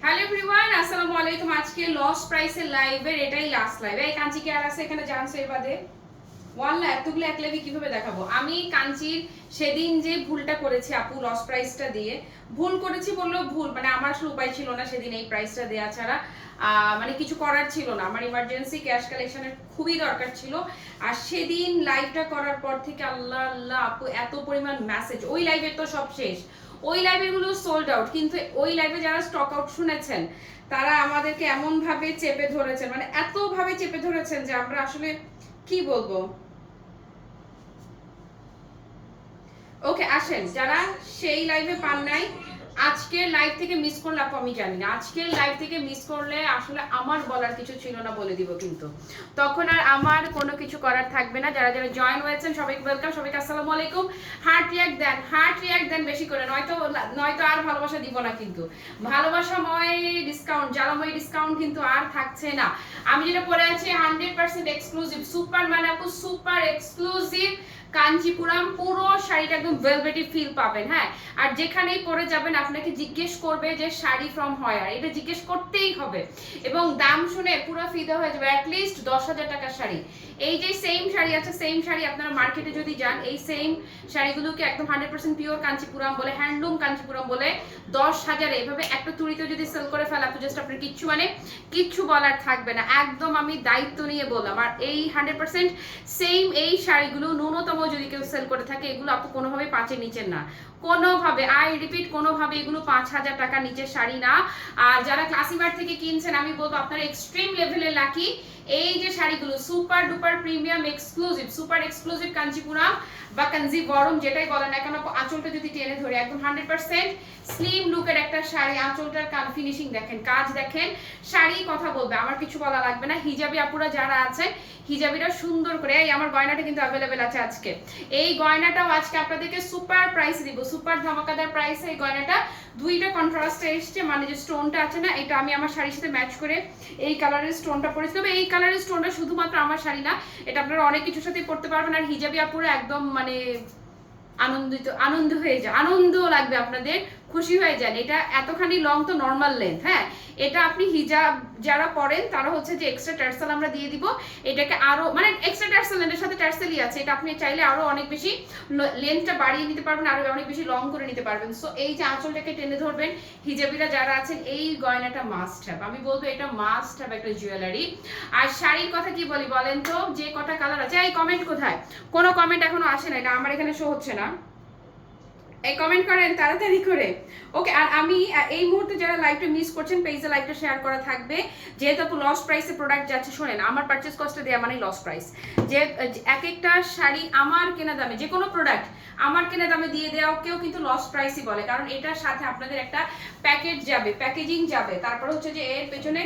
Hello everyone, আসসালামু আলাইকুম। আজকে লস প্রাইসের লাইভের এটাই লাস্ট লাইভ। এই কাঞ্চি কি আর আছে এখানে? জানছে এর বাদে ওয়াল্লাহ এতগুলো এক লাইভে কিভাবে দেখাবো? আমি কাঞ্চির সেদিন যে ভুলটা করেছি আপু, লস প্রাইসটা দিয়ে ভুল করেছি বললেও ভুল, মানে আমার আসলে উপায় ছিল না সেদিন এই প্রাইসটা দেওয়া ছাড়া। মানে কিছু করার ছিল না, আমার ইমার্জেন্সি ক্যাশ কালেকশনের খুবই দরকার ছিল। আর সেদিন লাইভটা করার পর থেকে আল্লাহ আল্লাহ আপু এত পরিমাণ মেসেজ, ওই লাইভের তো সব শেষ, ওই লাইভের গুলো সোল্ড আউট, কিন্তু ওই লাইভে যারা স্টক আউট শুনেছেন তারা আমাদেরকে এমন ভাবে চেপে ধরেছেন, মানে এত ভাবে চেপে ধরেছেন যে আমরা আসলে কি বলবো। ওকে আসেন, যারা সেই লাইভে পান নাই, আজকের লাইভ থেকে মিস করলে আপু আমি জানি না, আজকের লাইভ থেকে মিস করলে আসলে আমার বলার কিছু ছিল না বলে দিব, কিন্তু তখন আর আমার কোনো কিছু করার থাকবে না। যারা যারা জয়েন হয়েছেন সবাইকে ওয়েলকাম, সবাইকে আসসালামু আলাইকুম। হার্ট রিয়াক্ট দেন, হার্ট রিয়াক্ট দেন বেশি করে, নয়তো নয়তো আর ভালোবাসা দিব না, কিন্তু ভালোবাসাময় ডিসকাউন্ট, জ্বালাময় ডিসকাউন্ট কিন্তু আর থাকছে না। আমি যেটা পরে আছি 100% এক্সক্লুসিভ, সুপার মানে আপু সুপার এক্সক্লুসিভ কাঞ্চিপুরাম, পুরো শাড়িটা একদম ভেলভেটি ফিল পাবেন। হ্যাঁ, আর যেখানেই পরে যাবেন আপনাকে জিজ্ঞেস করবে যে শাড়ি ফ্রম হোয়ার, এটা জিজ্ঞেস করতেই হবে, এবং দাম শুনে পুরো ফিদা হয়ে যাবে। অ্যাটলিস্ট 10,000 টাকার শাড়ি, এই যে সেম শাড়ি আছে, সেম শাড়ি আপনারা মার্কেটে যদি যান, এই সেম শাড়িগুলোকে একদম 100% পিওর কাঞ্চিপুরাম বলে, হ্যান্ডলুম কাঞ্চিপুরাম বলে 10,000 এভাবে একটা চুড়িতে যদি সেল করে ফেলা তো জাস্ট আপনার কিচ্ছু মানে কিচ্ছু বলার থাকবে না। একদম আমি দায়িত্ব নিয়ে বললাম। আর এই 100% সেম এই শাড়িগুলো ন্যূনতম যদি কেউ সেল করে থাকে, এগুলো আপু কোনোভাবে 5-এর নিচের না, কোনোভাবে, আই রিপিট কোনোভাবে এগুলো 5,000 টাকা নিচের শাড়ি না। আর যারা ক্লাসিমার থেকে কিনছেন আমি বলবো আপনারা এক্সট্রিম লেভেলের লাকি। এই যে শাড়িগুলো super duper premium exclusive, super exclusive Kanchipuram বা কাঞ্জিবরম যেটাই বলেন না কেন, আঁচলটা যদি টেনে ধরে একদম 100% স্লিম লুকের একটা শাড়ি। আঁচলটার ফিনিশিং দেখেন, কাজ দেখেন, শাড়ি কথা বলবে, আমার কিছু বলা লাগবে না। হিজাবি আপুরা যারা আছেন, হিজাবিটা সুন্দর করে, এই আমার গয়নাটা কিন্তু অ্যাভেলেবেল আছে আজকে, এই গয়নাটাও আজকে আপনাদেরকে সুপার প্রাইস দিব, সুপার ধামাকাদার প্রাইসে এই গয়নাটা। দুইটা কন্ট্রাস্টে এসছে, মানে যে স্টোনটা আছে না, এটা আমি আমার শাড়ির সাথে ম্যাচ করে এই কালারের স্টোনটা পরেছি। তবে এই কালারের স্টোনটা শুধুমাত্র আমার শাড়ি না, এটা আপনারা অনেক কিছুর সাথে পড়তে পারবেন। আর হিজাবি আপুরা একদম মানে আনন্দ হয়ে যায়, আনন্দ লাগবে আপনাদের, খুশি হয়ে যান। এটা এতখানি লং তো নর্মাল লেন্থ। হ্যাঁ, এটা আপনি হিজাব যারা পরেন তারা হচ্ছে যে এক্সট্রা টার্সেল আমরা দিয়ে দিব, এটাকে আরো মানে এক্সট্রা টার্সেল, এর সাথে টার্সেলই আছে, এটা আপনি চাইলে আরো অনেক বেশি লেন্থটা বাড়িয়ে নিতে পারবেন, আরো অনেক বেশি লং করে নিতে পারবেন। সো এই যে আঁচলটাকে টেনে ধরবেন, হিজাবিরা যারা আছেন এই গয়নাটা মাস্ট হ্যাভ, আমি বলবো এটা মাস্ট হ্যাভ একটা জুয়েলারি। আর শাড়ির কথা কি বলি বলেন তো, যে কটা কালার আছে, এই কমেন্ট কোথায়? কোনো কমেন্ট এখনো আসে না, এটা আমার এখানে শো হচ্ছে না, এই কমেন্ট করেন তাড়াতাড়ি করে। ওকে, আর আমি এই মুহূর্তে যারা লাইভটা মিস করছেন, পেজে লাইভটা শেয়ার করা থাকবে, যেহেতু আপু লস প্রাইসে প্রোডাক্ট যাচ্ছে। শোনেন, আমার পারচেস কস্টে দেওয়া মানে লস প্রাইস, যে এক একটা শাড়ি আমার কেনা দামে, যে কোনো প্রোডাক্ট আমার কেনা দামে দিয়ে দেওয়াকেও কিন্তু লস প্রাইসই বলে, কারণ এটার সাথে আপনাদের একটা প্যাকেজ যাবে, প্যাকেজিং যাবে, তারপর হচ্ছে যে এর পেছনে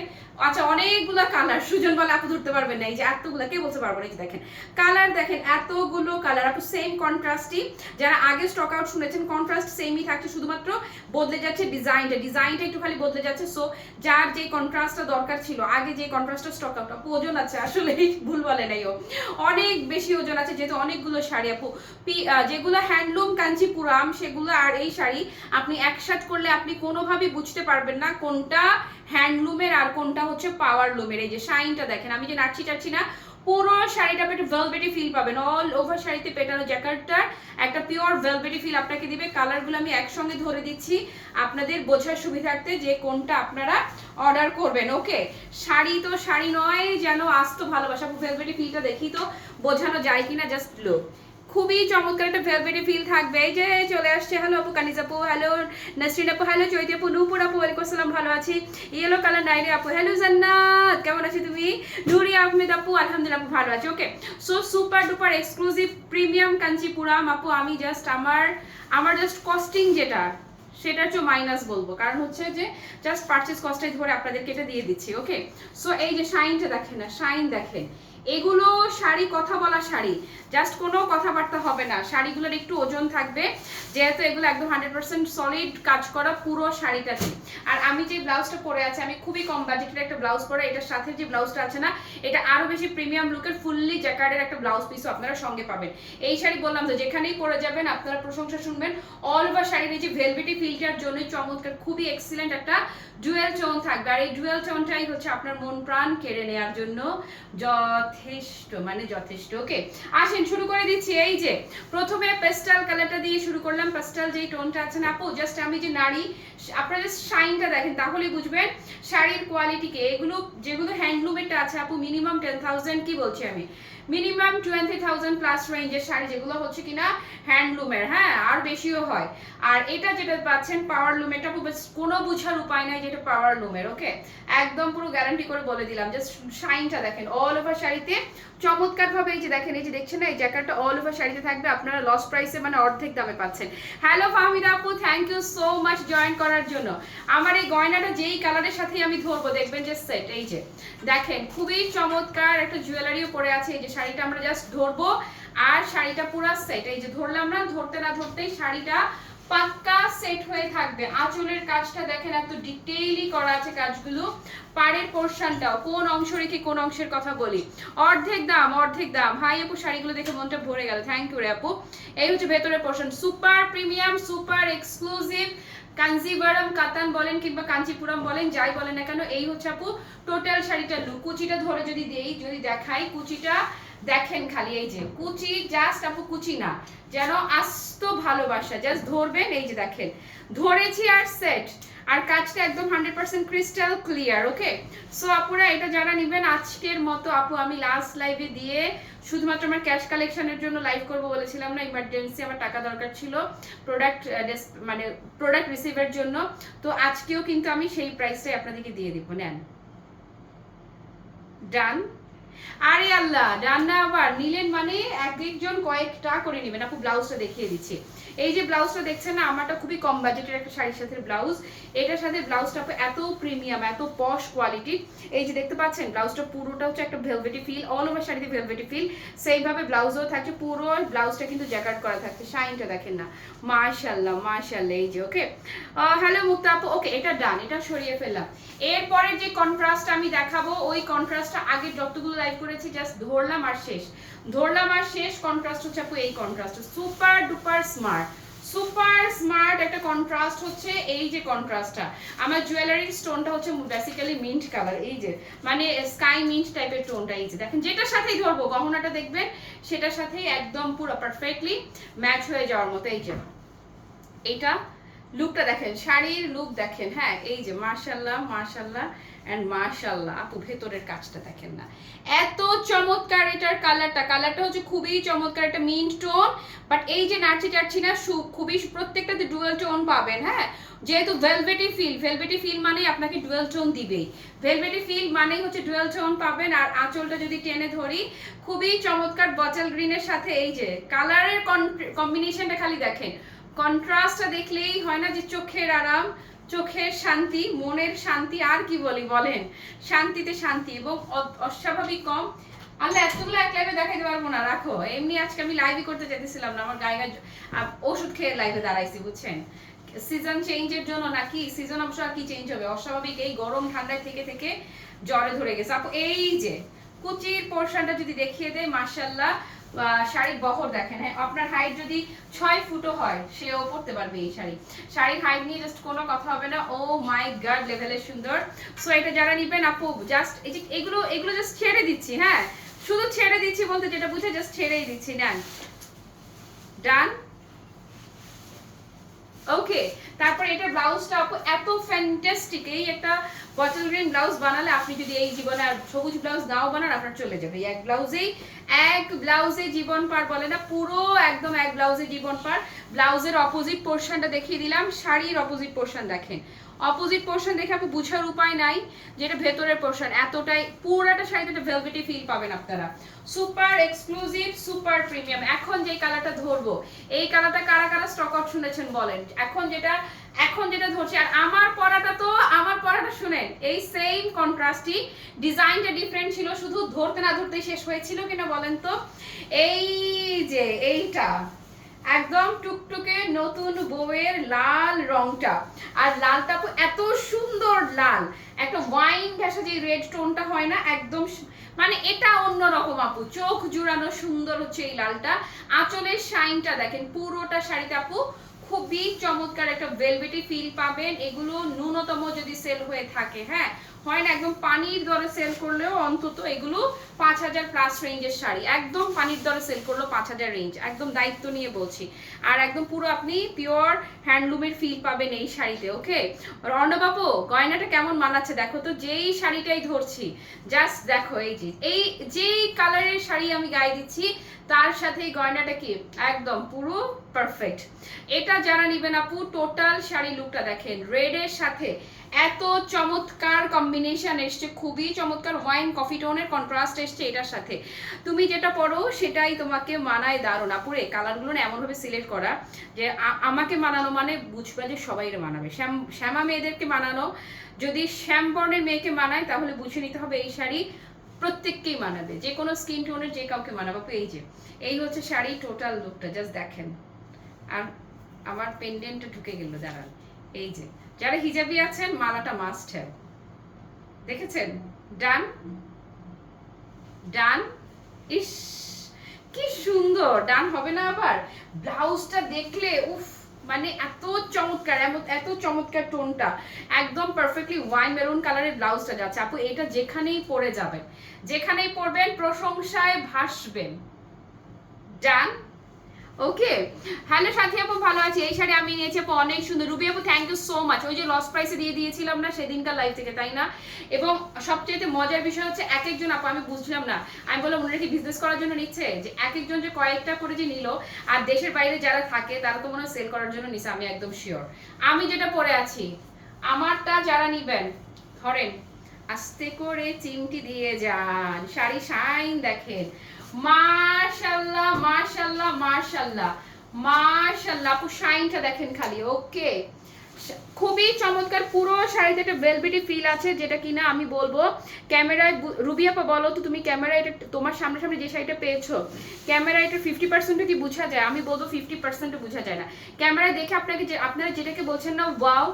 আচ্ছা অনেকগুলো কালার, সুজন বলে আপু ধরতে পারবেন না, এই যে এতগুলো কে বলতে পারবো না, এই যে দেখেন কালার, দেখেন এতগুলো কালার আপু, সেম কন্ট্রাস্টই, যারা আগে স্টক আউট শুনেছেন কন্ট্রাস্ট সেমই থাকছে, শুধুমাত্র বদলে যাচ্ছে ডিজাইনটা একটু খালি বদলে যাচ্ছে। সো যার যে কন্ট্রাস্টটা দরকার ছিল, আগে যে কন্ট্রাস্টটা স্টক আউট, আপু ওজন আছে আসলে ভুল বলে নাই, ও অনেক বেশি ওজন আছে, যেহেতু অনেকগুলো শাড়ি আপু, যেগুলো হ্যান্ডলুম কাঞ্চিপুরাম সেগুলো আর এই শাড়ি আপনি একসাথে করলে আপনি কোনোভাবেই বুঝতে পারবেন না কোনটা হ্যান্ডলুমের আর কোনটা হচ্ছে পাওয়ার লুমের। এই যে শাইনটা দেখেন, আমি যে নাচছি টাচ্ছি না, পুরো শাড়িটা আপনি ভেলভেটি ফিল পাবেন, অল ওভার শাড়িতে পেটানো জ্যাকেটটার একটা পিওর ভেলভেটি ফিল আপনাকে দিবে। কালারগুলো আমি একসঙ্গে ধরে দিচ্ছি আপনাদের বোঝার সুবিধার্থে যে কোনটা আপনারা অর্ডার করবেন। ওকে, শাড়ি তো শাড়ি নয়, যেন আস্ত ভালোবাসা, ভেলভেটি ফিলটা দেখি তো বোঝানো যায় কিনা, জাস্ট লুক, খুবই চমৎকার একটা ভেলভেটি ফিল থাকবে। এই যে চলে আসছে, হ্যালো আপু কানিজ আপু, হ্যালো নাসরিন আপু, হ্যালো চৈতি আপু, নূপুর আপু, ওয়ালাইকুম আসসালাম, ভালো আছি। ইয়েলো কালার নাইরি আপু, হ্যালো জান্নাত, কেমন আছি তুমি? নুরি আহমেদ আপু, আলহামদুলিল্লাহ আপু ভালো আছি। Okay, so super duper exclusive premium Kanchipuram আপু, আমি জাস্ট আমার জাস্ট কস্টিং যেটা সেটার চেয়ে মাইনাস বলবো, কারণ হচ্ছে যে জাস্ট পারচেস কস্টে ধরে আপনাদেরকে এটা দিয়ে দিচ্ছি। ওকে, সো এই যে শাইনটা দেখেন না, শাইন দেখেন, এগুলো শাড়ি কথা বলা শাড়ি, জাস্ট কোনো কথাবার্তা হবে না, শাড়িগুলোর একটু ওজন থাকবে যেহেতু এগুলো একদম 100% সলিড কাজ করা পুরো শাড়িটাতে। আর আমি যে ব্লাউজটা পরে আছি, আমি খুবই কম বাজেটের একটা ব্লাউজ পরে, এটার সাথে যে ব্লাউজটা আছে না, এটা আরো বেশি প্রিমিয়াম লুকের ফুললি জ্যাকার্ডের একটা ব্লাউজ পিসও আপনারা সঙ্গে পাবেন। এই শাড়ি বললাম তো যেখানেই পরে যাবেন আপনারা প্রশংসা শুনবেন। অল ওভার শাড়ির এই যে ভেলভেটি ফিলটার জন্য চমৎকার, খুবই এক্সিলেন্ট একটা ডুয়েল টোন থাকবে। আর এই ডুয়েল টোনটাই হচ্ছে আপনার মন প্রাণ কেড়ে নেওয়ার জন্য যথেষ্ট, মানে যথেষ্ট। ওকে, আসেন শুরু করে দিচ্ছি। এই যে প্রথমে পেস্টাল কালারটা দিয়ে শুরু করলাম। পেস্টাল যেই টোনটা আছে না আপু, জাস্ট আমি যে নারী, আপনারা জাস্ট শাইনটা দেখেন তাহলেই বুঝবেন শাড়ির কোয়ালিটিকে। এগুলো যেগুলো হ্যান্ডলুমেরটা আছে আপু, মিনিমাম 10,000, কি বলছি আমি, মিনিমাম 20,000 প্লাস রেঞ্জের শাড়ি, যেগুলো হচ্ছে কিনা হ্যান্ডলুমের, হ্যাঁ আর বেশিও হয়। আর এটা যেটা পাচ্ছেন পাওয়ার লুমেরটা, কোনো বুঝার উপায় নাই যেটা পাওয়ার লুমের। ওকে, একদম পুরো গ্যারান্টি করে বলে দিলাম। জাস্ট শাইনটা দেখেন অল ওভার শাড়িতে চমৎকার ভাবে। এই যে দেখেন, এই যে দেখছেন না, এই জ্যাকেটটা অল ওভার শাড়িতে থাকবে, আপনারা লস প্রাইসে মানে অর্ধেক দামে পাচ্ছেন। হ্যালো ফাহমিদা আপু, thank you so much join করার জন্য। আমার এই গয়নাটা যেই কালারের সাথে আমি ধরবো দেখবেন যে সেট, এই যে দেখেন খুবই চমৎকার একটা জুয়েলারিও পরে আছে। এই যে শাড়িটা আমরা জাস্ট ধরবো আর শাড়িটা পুরো সেট, এই যে ধরলাম না, ধরতে না ধরতেই শাড়িটা পাক্কা সেট হয়ে থাকবে। আঁচলের কাজটা দেখেন এত ডিটেইলি করা আছে কাজগুলো। পাড়ের পোরশনটাও কোন অংশ রেখে কোন অংশের কথা বলি, অর্ধেক দাম অর্ধেক দাম। হাই আপু, শাড়িগুলো দেখে মনটা ভরে গেল, থ্যাংক ইউ রে আপু। এই হচ্ছে ভেতরের portion, super premium, super exclusive. Kanjivaram কাতান বলেন কিংবা কাঞ্চিপুরম বলেন, যাই বলেন না কেন, এই হচ্ছে আপু টোটাল শাড়িটার লুক। কুচিটা ধরে যদি দেই, যদি দেখাই, কুচিটা দেখেন খালি, এই যে কুচি, জাস্ট আপু কুচি না, যেন আস্ত ভালোবাসা, জাস্ট ধরবেন, এই যে দেখেন ধরেছি আর সেট। আর কাজটা একদম 100% ক্রিস্টাল ক্লিয়ার। ওকে, সো আপুরা এটা যারা নেবেন, আজকের মতো আপু আমি লাস্ট লাইভে দিয়ে শুধুমাত্র আমার ক্যাশ কালেকশনের জন্য লাইভ করব বলেছিলাম না, ইমার্জেন্সি আমার টাকা দরকার ছিল প্রোডাক্ট মানে প্রোডাক্ট রিসিভের জন্য, তো আজকেও কিন্তু আমি সেই প্রাইসটাই আপনাদেরকে দিয়ে দিব। নেন, ডান। আরে আল্লাহ, ডান না আবার নিলেন মানে এক একজন কয়েকটা করে নেবেন। আপু ব্লাউজটা দেখিয়ে দিচ্ছি। এই যে ব্লাউজটা দেখছেন না, আমারটা খুবই কম বাজেটের একটা শাড়ির সাথে ব্লাউজ। এটার সাথে ব্লাউজটা এত প্রিমিয়াম, এত পশ কোয়ালিটি। এই যে দেখতে পাচ্ছেন ব্লাউজটা পুরোটা হচ্ছে একটা ভেলভেটি ফিল, অল ওভার শাড়িতে ভেলভেটি ফিল, সেইভাবে ব্লাউজও থাকছে। পুরো ব্লাউজটা কিন্তু জ্যাকেট করা থাকছে। শাইনটা দেখেন না, মাশাআল্লাহ মাশাআল্লাহ। এই যে ওকে, হ্যালো মুক্তা আপু। ওকে, এটা ডান, এটা সরিয়ে ফেললাম। এরপরে যে কন্ট্রাস্ট আমি দেখাবো, ওই কন্ট্রাস্টটা আগে যতগুলো লাইভ করেছি জাস্ট ধরলাম আর শেষ, ধরলাম আর শেষ। কন্ট্রাস্ট হচ্ছে আপু এই contrast, super duper smart, super smart একটা কন্ট্রাস্ট হচ্ছে এই যে কন্ট্রাস্টটা। আমার জুয়েলারির স্টোনটা হচ্ছে বেসিক্যালি মিন্ট কালার, এই যে মানে স্কাই মিন্ট টাইপের টোনটা। এই যে দেখেন, যেটার সাথেই ধরবো গহনাটা দেখবেন সেটার সাথেই একদম পুরো পারফেক্টলি ম্যাচ হয়ে যাওয়ার মতো। এই যে এইটা লুকটা দেখেন, শাড়ির লুক দেখেন, হ্যাঁ এই যে মাশাআল্লাহ মাশাআল্লাহ এন্ড মাশাআল্লাহ। আপু ভেতরের কাজটা দেখেন না, এত চমৎকার। এটার কালারটা হচ্ছে খুবই চমৎকার, একটা মিন্ট টোন, বাট এই যে নাচি টাচি না, খুবই প্রত্যেকটাতে ডুয়েল টোন পাবেন। হ্যাঁ, যেহেতু ভেলভেটি ফিল মানে আপনাকে ডুয়েল টোন দিবেই, ভেলভেটি ফিল মানেই হচ্ছে ডুয়েল টোন পাবেন। আর আঁচলটা যদি টেনে ধরি, খুবই চমৎকার বটল গ্রিনের সাথে এই যে কালারের কম্বিনেশনটা খালি দেখেন। কন্ট্রাস্টটা দেখলেই হয় না যে চোখের আরাম, চোখের শান্তি, মনের শান্তি, আর কি বলি বলেন, শান্তিতে শান্তি। এবং অস্বাভাবিক কম। আল্লাহ এতগুলো এক লাইভে দেখাইতে পারবো না, রাখো। এমনি আজকে আমি লাইভই করতে চাইতেছিলাম না, আমার গায়ে ওষুধ খেয়ে লাইভে দাঁড়াইছি, বুঝছেন, সিজন চেঞ্জের জন্য। নাকি সিজন অবশ্য আর কি চেঞ্জ হবে, অস্বাভাবিক এই গরম ঠান্ডায় থেকে থেকে জ্বরে ধরে গেছে আপু। এই যে কুচির পোর্শনটা যদি দেখিয়ে দেয়, মাশাআল্লাহ। শাড়ির বহর দেখেন, হ্যাঁ আপনার হাইট যদি 6 ফুটও হয় সেও পরতে পারবে এই শাড়ি। শাড়ির হাইট নিয়ে জাস্ট কোনো কথা হবে না। ও মাই গড লেভেলের সুন্দর। সো এটা যারা নিবেন আপু, জাস্ট এই যে এগুলো জাস্ট ছেড়ে দিচ্ছি, হ্যাঁ শুধু ছেড়ে দিচ্ছি বলতে যেটা বুঝে জাস্ট ছেড়েই দিচ্ছি। নেন, ডান। ওকে, তারপর এটা ব্লাউজটা আপু এত ফ্যান্টাস্টিক। এই একটা বটল গ্রিন ব্লাউজ বানালে আপনি যদি এই জীবনে আর সবুজ ব্লাউজ নাও বানান, আপনার চলে যাবে। এক ব্লাউজে জীবন পার বলে না, পুরো একদম এক ব্লাউজে জীবন পার। ব্লাউজের অপোজিট পোর্শনটা দেখিয়ে দিলাম, শাড়ির অপোজিট পোর্শন দেখেন, অপোজিট পোর্শন দেখে আপু বুঝার উপায় নাই, যেটা ভেতরের পোর্শন এতটাই পুরোটা শাড়িতে একটা ভেলভেটি ফিল পাবেন আপনারা। Super exclusive, super premium. এখন যে কালারটা ধরবো, এই কালারটা কারা কারা স্টক আউট শুনেছেন বলেন। এখন যেটা ধরছি, আর আমার পরাটা শুনেন, এই সেম কন্ট্রাস্টই, ডিজাইনটা ডিফারেন্ট ছিল, শুধু ধরতে না ধরতে শেষ হয়েছিল কিনা বলেন তো। এই যে এইটা একদম টুকটুকে নতুন বউয়ের লাল রংটা, আর লালটা এত সুন্দর লাল, একটা ওয়াইন ঘেঁষা যে রেড টোনটা হয় না, একদম মানে এটা অন্যরকম আপু, চোখ জুড়ানো সুন্দর হচ্ছে এই লালটা। আঁচলের শাইনটা দেখেন, পুরোটা শাড়িতে আপু খুবই চমৎকার একটা ভেলভেটি ফিল পাবেন। এগুলো ন্যূনতম যদি সেল হয়ে থাকে, হ্যাঁ হয় না, একদম পানির দরে সেল করলেও অন্তত এগুলো 5000 প্লাস রেঞ্জের শাড়ি, একদম পানির দরে সেল করলো 5000 রেঞ্জ, একদম দায়িত্ব নিয়ে বলছি। আর একদম পুরো আপনি পিওর হ্যান্ডলুমের ফিল পাবেন এই শাড়িতে। ওকে রণবাবু, গয়নাটা কেমন মানাচ্ছে দেখো তো, যেই শাড়িটাই ধরছি জাস্ট দেখো, এই যেই কালারের শাড়ি আমি গায়ে দিচ্ছি তার সাথে এই গয়নাটা কি একদম পুরো পারফেক্ট। এটা যারা নেবেন আপু, টোটাল শাড়ি লুকটা দেখেন, রেডের সাথে এত চমৎকার কম্বিনেশন এসছে, খুবই চমৎকার ওয়াইন কফি টোনের কন্ট্রাস্ট এসছে এটার সাথে। তুমি যেটা পরো সেটাই তোমাকে মানায় দারুণ। আপুর এই কালারগুলো না এমনভাবে সিলেক্ট করা যে আমাকে মানানো মানে বুঝবে যে সবাই মানাবে, শ্যামা মেয়েদেরকে মানানো, যদি শ্যামবর্ণের মেয়েকে মানায় তাহলে বুঝে নিতে হবে এই শাড়ি প্রত্যেককেই মানাবে, যে কোনো স্কিন টোনের যে কাউকে মানাবে। এই হচ্ছে শাড়ি টোটাল লুকটা, জাস্ট দেখেন। আর আমার পেন্ডেন্টটা ঢুকে গেল, দাঁড়ান। এই যে যারা হিজাবি আছেন, মালাটা মাস্ট হ্যাভ, দেখেছেন? ডান ডান, ইস কি সুন্দর, ডান হবে না আবার? ব্লাউজটা দেখলে উফ, মানে এত চমৎকার, এত চমৎকার টোনটা, একদম পারফেক্টলি ওয়াইন মেরুন কালারের ব্লাউজটা যাচ্ছে আপু। এটা যেখানেই পরে যাবেন, যেখানেই পরবেন প্রশংসায় ভাসবেন। ডান। ওকে, হ্যালো সাথী আপু, ভালো আছি। এই শাড়ি আমি নিয়েছি আপু, অনেক সুন্দর। রুবি আপু থ্যাংক ইউ সো মাচ। ওই যে লস প্রাইসে দিয়ে দিয়েছিলাম না সেদিনকার লাইভ থেকে, তাই না? এবং সবচেয়ে মজার বিষয় হচ্ছে এক একজন আপু, আমি বুঝলাম না, আমি বললাম ওনারা কি বিজনেস করার জন্য নিচ্ছে, যে এক একজন যে কয়েকটা করে যে নিল, আর দেশের বাইরে যারা থাকে তারা তো মনে হয় সেল করার জন্য নিচ্ছে, আমি একদম শিওর। আমি যেটা পরে আছি, আমারটা যারা নিবেন ধরেন আস্তে করে চিমটি দিয়ে যান, শাড়ি শাইন দেখেন, মাশাআল্লাহ মাশাআল্লাহ মাশাআল্লাহ মাশাআল্লাহ। আপু শাইনটা দেখেন খালি। ওকে, খুবই চমৎকার, পুরো শাড়িতে একটা ভেলভেটি ফিল আছে, যেটা কিনা আমি বলবো ক্যামেরায়। রুবি আপা বলো তো তুমি, ক্যামেরায় এটা তোমার সামনাসামনি যে শাড়িটা পেয়েছো, ক্যামেরায় এটা 50% কি বোঝা যায়? আমি বলবো 50% বোঝা যায় না। ক্যামেরায় দেখে আপনারা যেটাকে বলছেন না ওয়াও,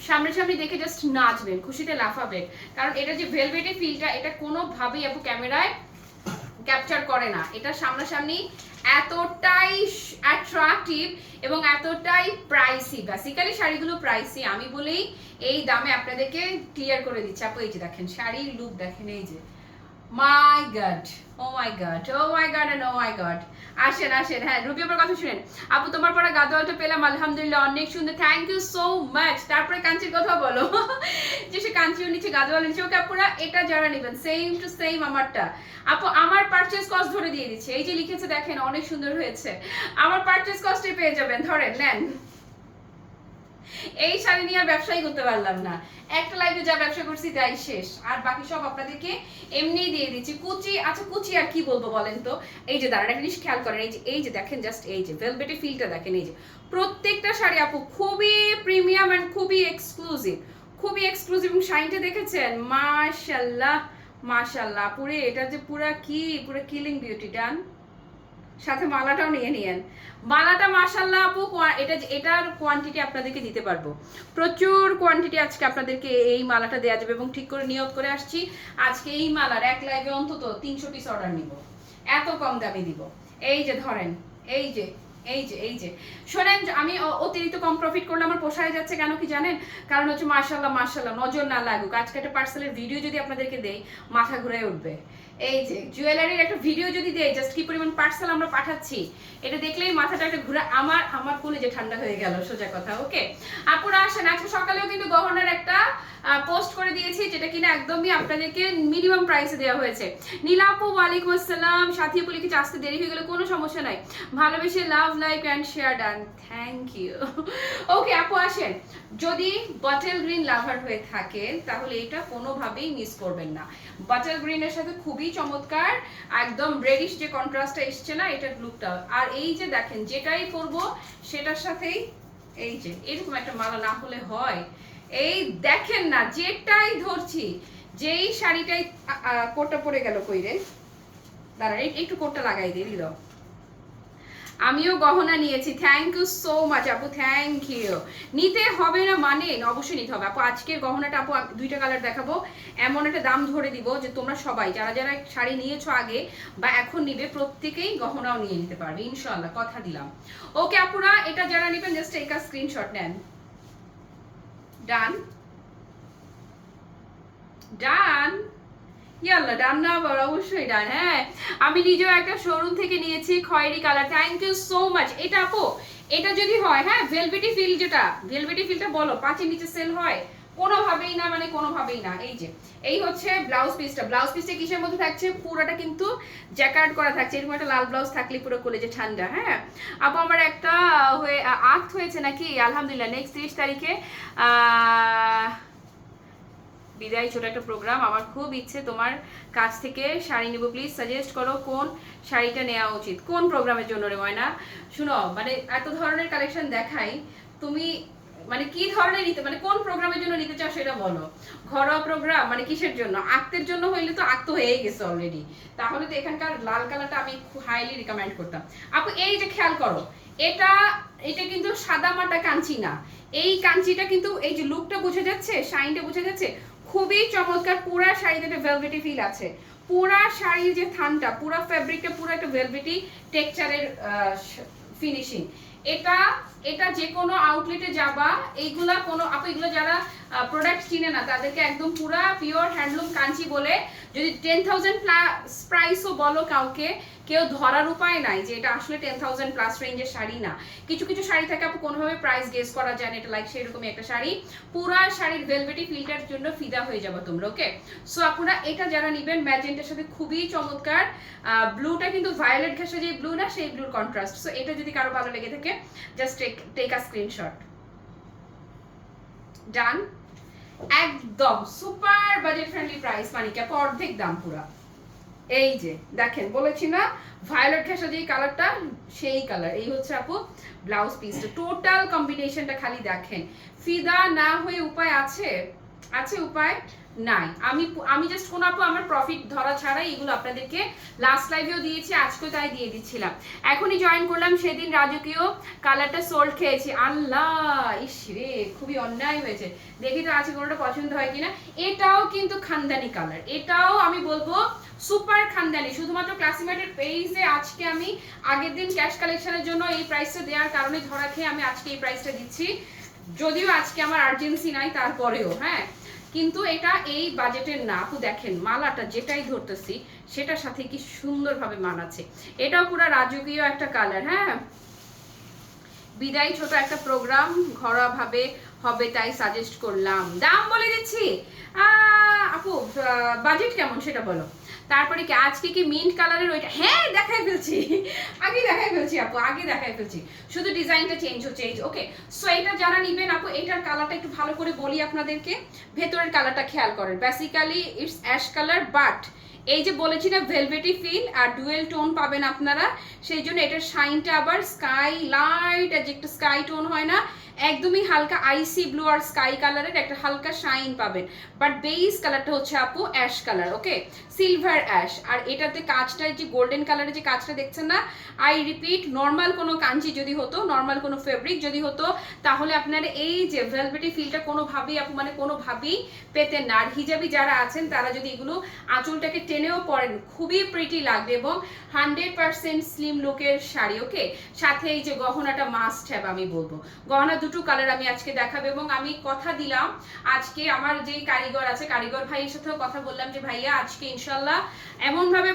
সামনাসামনি দেখে জাস্ট নাচবেন, খুশিতে লাফাবেন, কারণ এটা যে ভেলভেটি ফিলটা, এটা কোনোভাবেই আপু ক্যামেরায় ক্যাপচার করে না। এটা সামনাসামনি এতটাই অ্যাট্রাকটিভ এবং এতটাই প্রাইসি, বেসিক্যালি শাড়িগুলো প্রাইসি, আমি বলেই এই দামে আপনাদেরকে ক্লিয়ার করে দিচ্ছি আপু। এই যে দেখেন শাড়ির লুক দেখেন, এই যে my god, oh my god, oh my god and oh my god. আসেন আসেন, হ্যাঁ রুবি আপনার কথা শুনেন আপু, তোমার পরে গাদোয়ালটা পেলাম আলহামদুলিল্লাহ, অনেক সুন্দর, থ্যাংক ইউ সো মাচ। তারপরে কাঞ্চির কথা বলো, যে সে কাঞ্চিও নিচ্ছে, গাদোয়াল নিচ্ছে। ওকে আপুরা, এটা যারা নেবেন সেম টু সেম আমারটা আপু, আমার পারচেজ কস্ট ধরে দিয়ে দিচ্ছে, এই যে লিখেছে দেখেন, অনেক সুন্দর হয়েছে, আমার পারচেজ কস্টে পেয়ে যাবেন, ধরেন নেন। এই শাড়ি নিয়ে আর ব্যবসাই করতে পারলাম না, একটা লাইভে যা ব্যবসা করছি তাই শেষ, আর বাকি সব আপনাদেরকে এমনিই দিয়ে দিচ্ছি। কুচি, আচ্ছা কুচি আর কি বলবো বলেন তো। এই যে দাঁড়ান একটা জিনিস খেয়াল করেন, এই যে দেখেন জাস্ট, এই যে ভেলভেটি ফিলটা দেখেন, এই যে প্রত্যেকটা শাড়ি আপু খুবই প্রিমিয়াম এন্ড খুবই এক্সক্লুসিভ, খুবই এক্সক্লুসিভ। এবং শাইনটা দেখেছেন, মাশাআল্লাহ মাশাআল্লাহ, পুরো এটা যে পুরা কিলিং বিউটি। ডান, সাথে মালাটাও নিয়ে নিয়েন, মালাটা মাশাআল্লাহ আপু, এটার কোয়ান্টিটি আপনাদেরকে দিতে পারবো, প্রচুর কোয়ান্টিটি আজকে আপনাদেরকে এই মালাটা দেওয়া যাবে। এবং ঠিক করে নিয়ত করে আসছি, আজকে এই মালার এক লাইভে অন্তত 300 পিস অর্ডার নিব, এত কম দামে দিব। এই যে ধরেন, এই যে শোনেন, আমি অতিরিক্ত কম প্রফিট করলে আমার পোষায় যাচ্ছে, কেন কি জানেন? কারণ হচ্ছে মাশাআল্লাহ মাশাআল্লাহ, নজর না লাগুক, আজকে একটা পার্সেলের ভিডিও যদি আপনাদেরকে দেই মাথা ঘুরে উঠবে। এই যে জুয়েলারির একটা ভিডিও যদি দেই, জাস্ট কি পরিমাণ পার্সেল আমরা পাঠাচ্ছি, এটা দেখলেই মাথাটা একটা ঘুরে, আমার কলিজা ঠান্ডা হয়ে গেল, সোজা কথা। ওকে আপুরা আসেন, আজকে সকালেও কিন্তু গহনার একটা পোস্ট করে দিয়েছি, যেটা কিনা একদমই আপনাদেরকে মিনিমাম প্রাইসে দেওয়া হয়েছে। নীলা আপু ওয়ালাইকুম আসসালাম, সাথী আপু লিখেছে আসতে দেরি হয়ে গেলে কোনো সমস্যা নাই, ভালোবেসে love like and share done, thank you. Okay আপু আসেন, যদি বটল গ্রিন লাভার হয়ে থাকেন তাহলে এটা কোনোভাবেই মিস করবেন না। বটল গ্রিনের সাথে খুবই চমৎকার একদম রেডিশ যে কন্ট্রাস্টটা এসছে না, এটার লুকটা। আর এই যে দেখেন, যেটাই করবো সেটার সাথেই এই যে এরকম একটা মালা না হলে হয়। এই দেখেন না, যেটাই ধরছি, যেই শাড়িটাই কোটটা পরে গেল কইরে, দাঁড়া একটু কোটটা লাগাই দিই, দিল। আমিও গহনা নিয়েছি, থ্যাংক ইউ সো মাচ আপু, থ্যাংক ইউ। নিতে হবে না মানে অবশ্যই নিতে হবে আপু। আজকের গহনাটা আপু দুইটা কালার দেখাবো, এমন একটা দাম ধরে দিব যে তোমরা সবাই যারা যারা শাড়ি নিয়েছো আগে বা এখন নিবে, প্রত্যেকেই গহনাও নিয়ে নিতে পারবে ইনশাআল্লাহ, কথা দিলাম। ওকে আপুরা, এটা যারা নিবেন জাস্ট একটা স্ক্রিনশট নেন। ডান ডান, ইয়াল্লা ডান না আবার, অবশ্যই ডান। হ্যাঁ আমি নিজেও একটা শোরুম থেকে নিয়েছি, খয়েরি colour, thank you so much. এটা আপু, এটা যদি হয়, হ্যাঁ ভেলভেটি ফিল, যেটা ভেলভেটি ফিলটা বলো 5-এর নিচে সেল হয়? কোনোভাবেই না, মানে কোনোভাবেই না। এই যে এই হচ্ছে ব্লাউজ পিসটা, ব্লাউজ পিসটা কিসের মধ্যে থাকছে, পুরোটা কিন্তু জ্যাকার্ড করা থাকছে, এরকম একটা লাল ব্লাউজ থাকলে পুরো কলেজে ঠান্ডা। হ্যাঁ আপু আমার একটা হয়ে আক্ট হয়েছে নাকি, আলহামদুলিল্লাহ নেক্সট 30 তারিখে বিদায়, ছোট একটা প্রোগ্রাম। আমার খুব ইচ্ছে তোমার কাছ থেকে শাড়ি নিব, প্লিজ সাজেস্ট করো কোন শাড়িটা নেওয়া উচিত। কোন প্রোগ্রামের জন্য রে ময়না? শুনো, মানে এত ধরনের কালেকশন দেখাই, তুমি মানে কি ধরনের নিতে, মানে কোন প্রোগ্রামের জন্য নিতে চাও সেটা বলো। ঘরোয়া প্রোগ্রাম মানে কিসের জন্য? আক্তের জন্য হইলে তো আক্ত হয়ে গেছে অলরেডি, তাহলে তো এখানকার লাল কালারটা আমি খুব হাইলি রিকমেন্ড করতাম আপু। এই যে খেয়াল করো, এটা এটা কিন্তু সাদা মাটা কাঞ্চি না, এই কাঞ্চিটা কিন্তু এই যে লুকটা বোঝা যাচ্ছে, শাইনটা বোঝা যাচ্ছে, খুবই চমৎকার। পুরা শাড়িতে একটা ভেলভেটি ফিল আছে, পুরা শাড়ির যে থানটা, পুরা ফেব্রিকটা পুরো একটা ভেলভেটি টেক্সচারের ফিনিশিং। এটা এটা যে কোনো আউটলেটে যাবা, এইগুলা কোনো আপু, এগুলো যারা প্রোডাক্ট চিনে না তাদেরকে একদম পুরা পিওর হ্যান্ডলুম কাঞ্চি বলে, যদি 10,000 প্রাইসও বলো কাউকে, কেউ ধরার উপায় নাই যে এটা আসলে 10,000 প্লাস রেঞ্জের শাড়ি না। কিছু কিছু শাড়ি থাকে আপু কোনোভাবে প্রাইস গেস করা যায় না, এটা লাইক সেরকমই একটা শাড়ি, পুরা শাড়ির ভেলভেটি ফিলটার জন্য ফিদা হয়ে যাবে তোমরা। ওকে সো আপনারা এটা যারা নেবেন, ম্যাজেন্টার সাথে খুবই চমৎকার, ব্লুটা কিন্তু ভায়োলেট ঘেঁষা যে ব্লু না, সেই ব্লুর কন্ট্রাস্ট। সো এটা যদি কারো ভালো লেগে থাকে জাস্ট টেক আ স্ক্রিনশট। ডান, একদম সুপার বাজেট ফ্রেন্ডলি প্রাইস, মানে কি অর্ধেক দাম পুরা। এই যে দেখেন, বলেছি না ভায়োলেট ঘেঁষা যে কালারটা, সেই কালার। এই হচ্ছে আপু ব্লাউজ পিসটা, টোটাল কম্বিনেশনটা খালি দেখেন। ফিদা না হয়ে উপায় আছে? আছে উপায় নাই। আমি জাস্ট কোন আপু আমার প্রফিট ধরা ছাড়াই এগুলো আপনাদেরকে লাস্ট লাইভেও দিয়েছি, আজকেও তাই দিয়ে দিচ্ছিলাম। এখনই জয়েন করলাম, সেদিন রাজকীয় কালারটা সোল্ড খেয়েছি, আল্লাহ ইস রে, খুবই অন্যায় হয়েছে। দেখি তো আছে কোনোটা পছন্দ হয় কিনা। এটাও কিন্তু খানদানি কালার, এটাও আমি বলবো সুপার খানদানি। শুধুমাত্র ক্লাসিমেটের পেজে আজকে আমি আগের দিন ক্যাশ কালেকশনের জন্য এই প্রাইসটা দেওয়ার কারণে ধরা খেয়ে আমি আজকে এই প্রাইসটা দিচ্ছি, যদিও আজকে আমার আর্জেন্সি নাই তারপরেও। হ্যাঁ কিন্তু এটা এই বাজেটের না আপু। দেখেন মালাটা যেটাই ধরতেছি সেটার সাথে কি সুন্দরভাবে মানাচ্ছে, এটাও পুরো রাজকীয় একটা কালার। হ্যাঁ বিদায়, ছোট একটা প্রোগ্রাম ঘরোয়া ভাবে হবে তাই সাজেস্ট করলাম। দাম বলে দিচ্ছি আপু, বাজেট কেমন সেটা বলো। তারপরে কি আজকে কি মিন্ট কালারের ওইটা, হ্যাঁ দেখাই ফেলছি, আগে দেখাই ফেলছি আপু, আগে দেখাই ফেলছি, শুধু ডিজাইনটা চেঞ্জ হচ্ছে। ওকে সো এটা যারা নিবেন আপু, এটার কালারটা একটু ভালো করে বলি আপনাদেরকে, ভেতরের কালারটা খেয়াল করেন। Basically it's ash colour, but এই যে বলেছি না ভেলভেটি ফিল আর ডুয়েল টোন পাবেন আপনারা, সেই জন্য এটার শাইনটা আবার স্কাই লাইট, যে একটা স্কাই টোন হয় না, একদমই হালকা আইসি ব্লু আর স্কাই কালারের একটা হালকা শাইন পাবেন। বাট বেস কালারটা হচ্ছে আপু ash colour, okay silver ash. আর এটাতে কাজটা যে গোল্ডেন কালারের যে কাজটা দেখছেন না, আই রিপিট, নর্মাল কোনো কাঞ্চি যদি হতো, নর্মাল কোনো ফেব্রিক যদি হতো, তাহলে আপনারা এই যে ভেলভেটি ফিলটা কোনোভাবেই আপু, মানে কোনোভাবেই পেতেন না। আর হিজাবি যারা আছেন তারা যদি এগুলো আঁচলটাকে টেনেও পরেন, খুবই প্রিটি লাগবে এবং 100% স্লিম লুকের শাড়ি। ওকে সাথে এই যে গহনাটা মাস্ট হ্যাভ, আমি বলবো গহনা দুটো কালার আমি আজকে দেখাবো এবং আমি কথা দিলাম আজকে আমার যে কারিগর আছে কারিগর ভাইয়ের সাথেও কথা বললাম যে ভাইয়া আজকে ইনশাল্লাহ এমনভাবে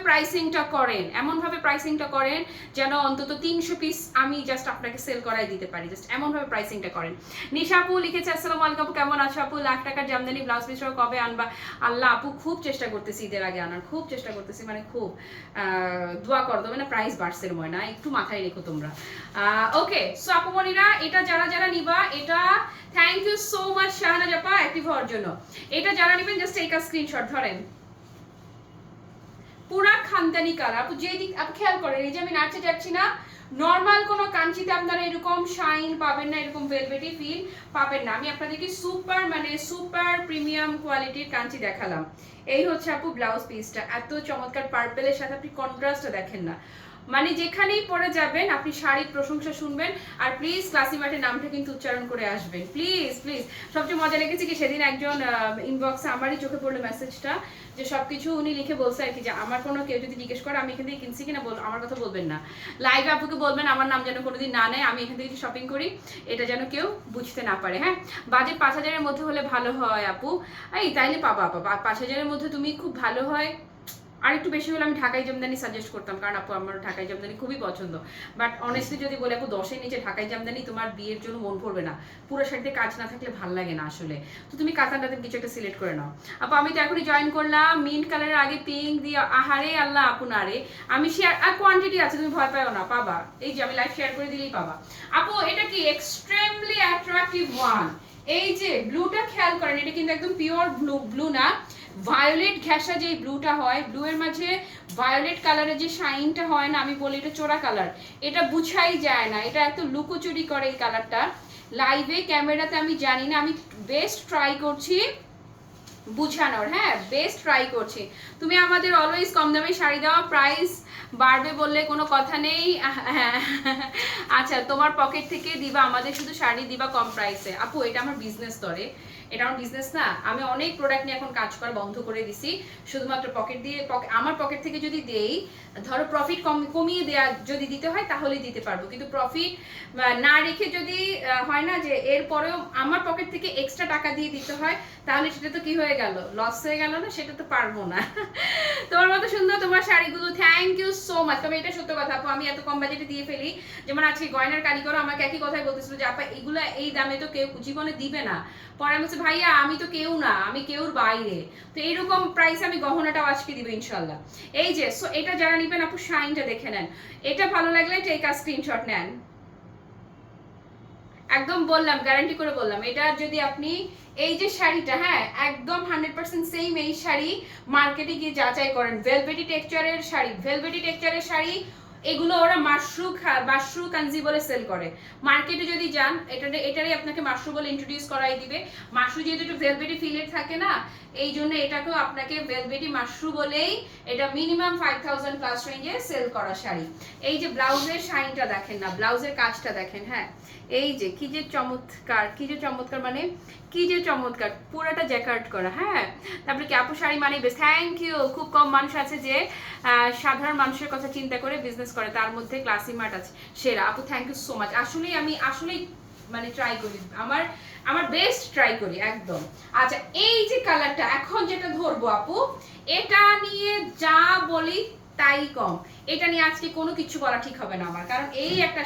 প্রাইসিংটা করেন যেন অন্তত 300 পিস আমি জাস্ট আপনাকে সেল করাই দিতে পারি, জাস্ট এমনভাবে প্রাইসিংটা করেন। নিশা আপু লিখেছে আসসালামু আলাইকুম আপু কেমন আছো আপু, লাখ টাকার জামদানি ব্লাউজ পিস কবে আনবা? আল্লাহ আপু খুব চেষ্টা করতেছি ঈদের আগে আনার, খুব চেষ্টা করতেছি, মানে খুব দোয়া কর দেবে না, প্রাইস বাড়ছে ময় না, একটু মাথায় রেখো তোমরা। ওকে সো আপু মনিরা এটা যারা যারা নিবা, এটা thank you so much Shahanaz আপা অ্যাক্টিভ হওয়ার জন্য। এটা যারা নিবেন জাস্ট এই স্ক্রিনশট ধরেন, পুরা খানদানি কালার। আপু যেই দিক আপনি খেয়াল করেন, এই যে আমি নাচে যাচ্ছি না, নর্মাল কোনো কাঞ্চিতে আপনারা এরকম শাইন পাবেন না, এরকম ভেলভেটি ফিল পাবেন না। আমি আপনাদেরকে সুপার প্রিমিয়াম কোয়ালিটির কাঞ্চি দেখালাম। এই হচ্ছে আপু ব্লাউজ পিসটা, এত চমৎকার পার্পেলের সাথে আপনি কন্ট্রাস্টটা দেখেন না, মানে যেখানেই পরে যাবেন আপনি শাড়ির প্রশংসা শুনবেন। আর প্লিজ ক্লাসি মার্টের নামটা কিন্তু উচ্চারণ করে আসবেন, প্লিজ প্লিজ। সবচেয়ে মজা লেগেছে কি সেদিন একজন ইনবক্সে আমারই চোখে পড়লো মেসেজটা, যে সবকিছু উনি লিখে বলছে আর কি, যে আমার কোনো কেউ যদি জিজ্ঞেস করে আমি এখান থেকে কিনছি কিনা আমার কথা বলবেন না, লাইভে আপুকে বলবেন আমার নাম যেন কোনোদিন না নেয়, আমি এখান থেকে শপিং করি, এটা যেন কেউ বুঝতে না পারে। হ্যাঁ, বাজেট 5000-এর মধ্যে হলে ভালো হয় আপু। এই তাইলে পাবা আপা, 5000-এর মধ্যে তুমি খুব ভালো হয়। আর একটু বেশি হলে আমি ঢাকাই জামদানি সাজেস্ট করতাম, কারণ আপু আমার ঢাকাই জামদানি খুবই পছন্দ। বাট অনেস্টলি যদি বলে আপু 10-এর নিচে ঢাকাই জামদানি তোমার বিয়ের জন্য মন পড়বে না, পুরো শাড়িতে কাজ না থাকলে ভাল লাগে না আসলে। তো তুমি কাতানটাতে কিছু একটা সিলেক্ট করে নাও আপু। আমি তো এখনই জয়েন করলাম, মিন্ট কালারের আগে পিঙ্ক দিয়ে, আহারে আল্লাহ আপু না রে, আমি শেয়ার আর কোয়ান্টিটি আছে, তুমি ভয় পাও না, পাবা। এই যে আমি লাইভ শেয়ার করে দিলেই পাবা আপু। এটা কি এক্সট্রিমলি অ্যাট্রাকটিভ ওয়ান। এই যে ব্লুটা খেয়াল করেন, এটা কিন্তু একদম পিওর ব্লু না, ভায়োলেট ঘেঁষা যে ব্লুটা হয়, ব্লু এর মাঝে ভায়োলেট কালারের যে শাইনটা হয় না, আমি বলি এটা চোরা কালার, এটা বুঝাই যায় না, এটা এত লুকোচুরি করে এই কালারটা। লাইভে ক্যামেরাতে আমি জানি না, আমি বেস্ট ট্রাই করছি বুঝানোর, হ্যাঁ বেস্ট ট্রাই করছি। তুমি আমাদের অলওয়েজ কম দামে শাড়ি দেওয়া, প্রাইস বাড়বে বললে কোনো কথা নেই। আচ্ছা তোমার পকেট থেকে দিবা, আমাদের শুধু শাড়ি দিবা কম প্রাইসে। আপু এটা আমার বিজনেস ধরে, এটা আমার বিজনেস না, আমি অনেক প্রোডাক্ট নিয়ে এখন কাজ করা বন্ধ করে দিছি, শুধুমাত্র পকেট দিয়ে, আমার পকেট থেকে যদি দেই, ধরো প্রফিট কমিয়ে দেয়া যদি দিতে হয় তাহলেই দিতে পারবো, কিন্তু প্রফিট না রেখে যদি হয় না যে এরপরেও আমার পকেট থেকে এক্সট্রা টাকা দিয়ে দিতে হয়, তাহলে সেটা তো কি হয়ে গেল, লস হয়ে গেল না, সেটা তো পারবো না। তোমার মতো সুন্দর তোমার শাড়িগুলো, থ্যাংক ইউ সো মাচ। তবে এটা সত্য কথা আপু, আমি এত কম বাজেটে দিয়ে ফেলি, যেমন আজকে গয়নার কারিগর আমাকে একই কথাই বলতেছিল যে আপা এগুলা এই দামে তো কেউ জীবনে দিবে না। পরে আমি বলছি ভাইয়া আমি তো কেউ না, আমি কেউর বাইরে, তো এইরকম প্রাইস আমি গহনাটাও আজকে দিব ইনশাল্লাহ। এই যে সো এটা যারা নিবেন আপু শাইনটা দেখে নেন, এটা ভালো লাগলে টেক আ স্ক্রিনশট নেন, একদম বললাম গ্যারান্টি করে বললাম। এটা যদি আপনি এই যে শাড়িটা, হ্যাঁ একদম 100% সেম এই শাড়ি মার্কেটে গিয়ে যাচাই করেন, ভেলভেটি টেক্সচারের শাড়ি, এগুলো ওরা মাশরু কাঞ্জি বলে সেল করে। মার্কেটে যদি যান এটারই আপনাকে মাশরু বলে ইন্ট্রোডিউস করাই দিবে। মাশরু যেহেতু একটু ভেলভেটি ফিলের থাকে না, এই জন্য এটাকেও আপনাকে ভেলভেটি মাশরু বলেই, এটা মিনিমাম 5000 প্লাস রেঞ্জে সেল করা শাড়ি। এই যে ব্লাউজের শাইনটা দেখেন না, ব্লাউজের কাজটা দেখেন, হ্যাঁ এই যে কি যে চমৎকার, মানে কি যে চমৎকার, পুরোটা জ্যাকার্ড করা। হ্যাঁ তারপরে কি আপু শাড়ি মানে বেশ, থ্যাংক ইউ। খুব কম মানুষ আছে যে সাধারণ মানুষের কথা চিন্তা করে বিজনেস করে, তার মধ্যে ক্লাসি মার্ট আছে সেরা। আপু থ্যাংক ইউ সো মাচ। আমি আসলেই মানে ট্রাই করি, আমার বেস্ট ট্রাই করি একদম। আচ্ছা এই যে কালারটা এখন যেটা ধরবো আপু, এটা নিয়ে যা বলি তাই কম, এটা নিয়ে আজকে কোনো কিছু বলা ঠিক হবে না আমার, কারণ এই একটা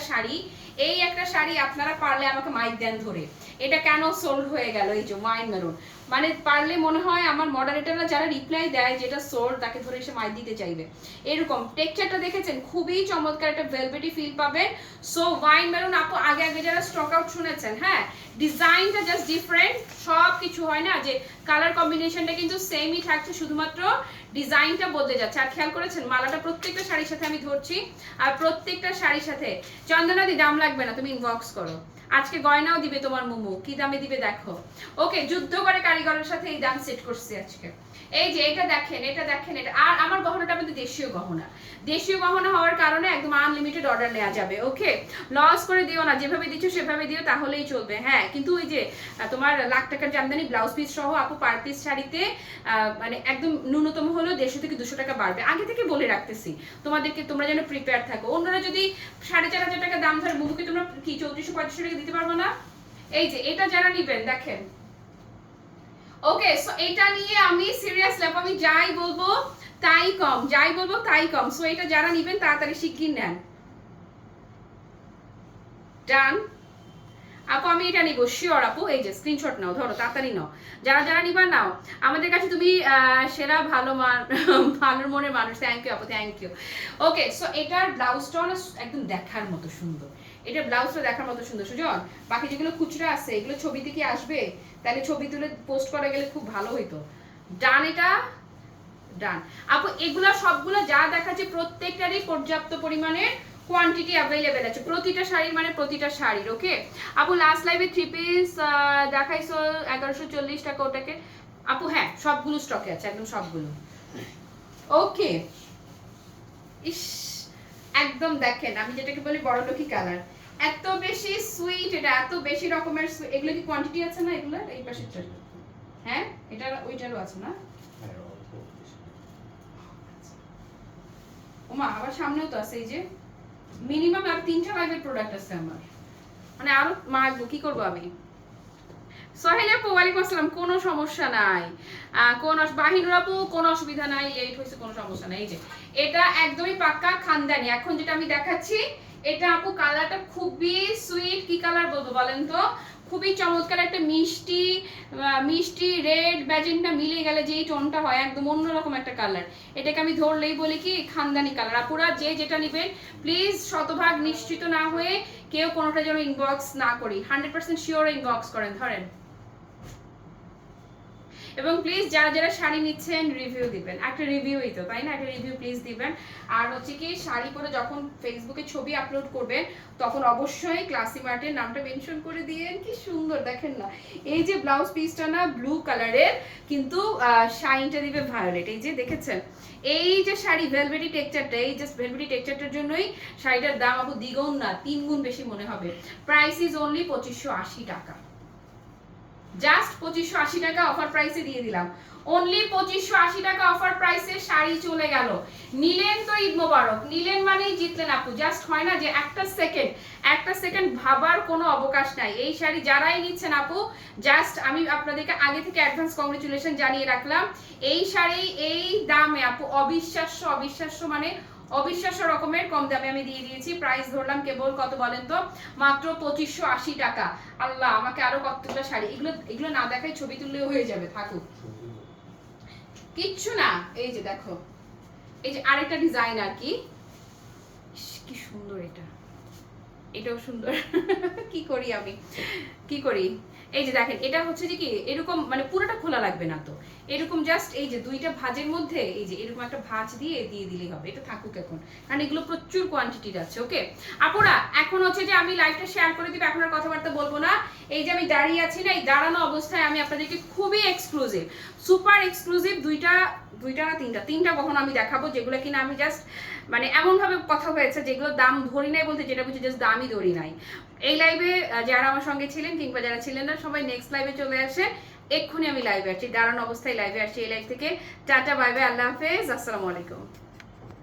শাড়ি আপনারা পারলে আমাকে মাইক দেন ধরে, এটা কেন সোল্ড হয়ে গেল, এই যে ওয়াইন মেরুন, মানে পারলে মনে হয় আমার মডারেটররা যারা রিপ্লাই দেয় যেটা সোল্ড তাকে ধরে এসে মাইক দিতে চাইবে। এরকম টেক্সচারটা দেখেছেন, খুবই চমৎকার, একটা ভেলভেটি ফিল পাবেন। সো ওয়াইন মেরুন আপু আগে যারা স্টক আউট শুনেছেন, হ্যাঁ ডিজাইনটা জাস্ট ডিফারেন্ট, সব কিছু হয় না যে কালার কম্বিনেশনটা কিন্তু সেমই থাকছে, শুধুমাত্র ডিজাইনটা বদলে যাচ্ছে। আর খেয়াল করেছেন মালাটা প্রত্যেকটা শাড়ির সাথে আমি ধরছি, আর প্রত্যেকটা শাড়ির সাথে চন্দনাদি দাম লাগবে না, তুমি ইনবক্স করো, আজকে গয়নাও দিবে তোমার মোমো, কি দামে দিবে দেখো। ওকে যুদ্ধ করে কারিগরের সাথে এই দাম সেট করছি আজকে। এই যে এটা দেখেন, এটা আর আমার গহনাটা আমাদের দেশীয় গহনা হওয়ার কারণে একদম আনলিমিটেড অর্ডার নেওয়া যাবে। ওকে লস করে দিও না, যেভাবে দিচ্ছ সেভাবে দিও তাহলেই চলবে। হ্যাঁ কিন্তু ওই যে তোমার লাখ টাকার জামদানি ব্লাউজ পিস সহ আপু পার পিস শাড়িতে মানে একদম ন্যূনতম হলেও 150 থেকে 200 টাকা বাড়বে, আগে থেকে বলে রাখতেছি তোমাদেরকে, তোমরা যেন প্রিপেয়ার থাকো। অন্যরা যদি 4500 টাকা দাম ধরে, বুবুকে তোমরা কি 3400-3500 টাকা দিতে পারবো না? এই যে এটা যারা নিবেন দেখেন, ওকে সো এটা নিয়ে আমি সিরিয়াসলি আমি যাই বলবো তাই কম, যাই বলবো তাই কম। সো এটা যারা নিবেন তাড়াতাড়ি শিগগির নেন। ডান আপু আমি এটা নিব শিওর আপু। এই যে স্ক্রিনশট নাও, ধরো তাড়াতাড়ি নাও, যারা যারা নিবা নাও। আমাদের কাছে তুমি সেরা ভালো ভালোর মনের মানুষ। থ্যাংক ইউ আপু, থ্যাংক ইউ। ওকে সো এটার ব্লাউজটা একদম দেখার মতো সুন্দর, এটা ব্লাউজটা দেখার মতো সুন্দর সুজন। বাকি যেগুলো খুচরা আছে এগুলো ছবিতে কি আসবে, তাহলে ছবি তুলে পোস্ট করা গেলে খুব ভালো হইতো। ডান এটা ডান আপু। এগুলা সবগুলো যা দেখাচ্ছে প্রত্যেকটারই পর্যাপ্ত পরিমাণে কোয়ান্টিটি অ্যাভেলেবেল আছে প্রতিটা শাড়ির, মানে প্রতিটা শাড়ির। ওকে আপু লাস্ট লাইভে 3 পিস দেখাইছো 1140 টাকা, ওটাকে আপু হ্যাঁ সবগুলো স্টকে আছে, একদম সবগুলো। ওকে ইস একদম দেখেন আমি যেটাকে বলি বড়লোকি কালার, এত বেশি সুইট, এটা এত বেশি রকমের। এগুলো কি কোয়ান্টিটি আছে না এগুলো? এই পাশেরটা হ্যাঁ, এটা ওইটারও আছে না? ওমা আবার সামনেও তো আছে। এই যে মিনিমাম আর 3টা লাইভের প্রোডাক্ট আছে আমার, মানে আরো মাগবো কি করবো আমি। সোহেল আপু ওয়ালাইকুম আসসালাম, কোনো সমস্যা নাই, কোন বাহিনুর আপু কোনো অসুবিধা নাই, এই হইছে কোনো সমস্যা নাই। এই যে এটা একদমই পাক্কা খানদানি। এখন যেটা আমি দেখাচ্ছি এটা আপু কালারটা খুবই সুইট, কি কালার বলবো বলেন তো, খুবই চমৎকার একটা মিষ্টি মিষ্টি রেড ম্যাজেন্টা মিলে গেলে যেই টোনটা হয় একদম অন্যরকম একটা কালার। এটাকে আমি ধরলেই বলি কি খানদানি কালার। আপুরা যে যেটা নেবেন প্লিজ শতভাগ নিশ্চিত না হয়ে কেউ কোনোটা যেন ইনবক্স না করি, 100% শিওর ইনবক্স করেন ধরেন। এবং প্লিজ যারা যারা শাড়ি নিচ্ছেন রিভিউ দিবেন, একটা রিভিউই তো তাই না, একটা রিভিউ প্লিজ দিবেন। আর হচ্ছে কি শাড়ি পরে যখন ফেসবুকে ছবি আপলোড করবেন তখন অবশ্যই ক্লাসি মার্টের নামটা মেনশন করে দিয়েন। কি সুন্দর দেখেন না, এই যে ব্লাউজ পিসটা না ব্লু কালারের কিন্তু শাইনটা দিবে ভায়োলেট। এই যে দেখেছেন এই যে শাড়ি ভেলভেটি টেক্সচারটা, এই জাস্ট ভেলভেটি টেক্সচারটার জন্যই শাড়িটার দাম আপু দ্বিগুণ না 3 গুণ বেশি মনে হবে। প্রাইস ইজ অনলি 2580 টাকা, জাস্ট 2580 টাকা অফার প্রাইসে দিয়ে দিলাম। অনলি 2580 টাকা অফার প্রাইসে শাড়ি চলে গেল। নিলেন তো ঈদ মোবারক, নিলেন মানেই জিতলেন আপু। জাস্ট হয় না যে একটা সেকেন্ড ভাবার কোনো অবকাশ নাই। এই শাড়ি যারাই নিচ্ছেন আপু জাস্ট আমি আপনাদেরকে আগে থেকে অ্যাডভান্স কংগ্রেচুলেশন জানিয়ে রাখলাম। এই শাড়ি এই দামে আপু অবিশ্বাস্য অবিশ্বাস্য, মানে অবিশ্বাস্য রকমের কম দামে আমি দিয়ে দিয়েছি। প্রাইস ধরলাম কেবল কত বলেন তো, মাত্র 2580 টাকা। আল্লাহ আমাকে আরো কতগুলো শাড়ি, এগুলো না দেখাই ছবি তুললেও হয়ে যাবে, থাকুক কিচ্ছু না। এই যে দেখো এই যে আরেকটা ডিজাইন আর কি, কি সুন্দর এটা, এটাও সুন্দর কি করি আমি কি করি। এই যে দেখেন এটা হচ্ছে যে কি এরকম, মানে পুরোটা খোলা লাগবে না তো, এরকম জাস্ট এই যে দুইটা ভাঁজের মধ্যে এই যে এরকম একটা ভাঁজ দিয়ে দিলেই হবে। এটা থাকুক এখন, কারণ এগুলো প্রচুর কোয়ান্টিটির আছে। ওকে আপুরা এখন হচ্ছে যে আমি লাইভটা শেয়ার করে দিব, এখন আর কথাবার্তা বলবো না। এই যে আমি দাঁড়িয়ে আছি না, এই দাঁড়ানো অবস্থায় আমি আপনাদেরকে খুবই এক্সক্লুসিভ সুপার এক্সক্লুসিভ দুইটা না তিনটা গহনা আমি দেখাবো, যেগুলো কিনা আমি জাস্ট মানে এমন ভাবে কথা হয়েছে যেগুলো দাম ধরি নাই বলতে যেটা বুঝি জাস্ট দামই ধরি নাই। এই লাইভে যারা আমার সঙ্গে ছিলেন কিংবা যারা ছিলেন না সবাই নেক্সট লাইভে চলে আসে। এক্ষুনি আমি লাইভে আসছি, দাঁড়ানো অবস্থায় লাইভে আসছি। এই লাইভ থেকে টাটা বাই বাই, আল্লাহ হাফেজ, আসসালামু আলাইকুম।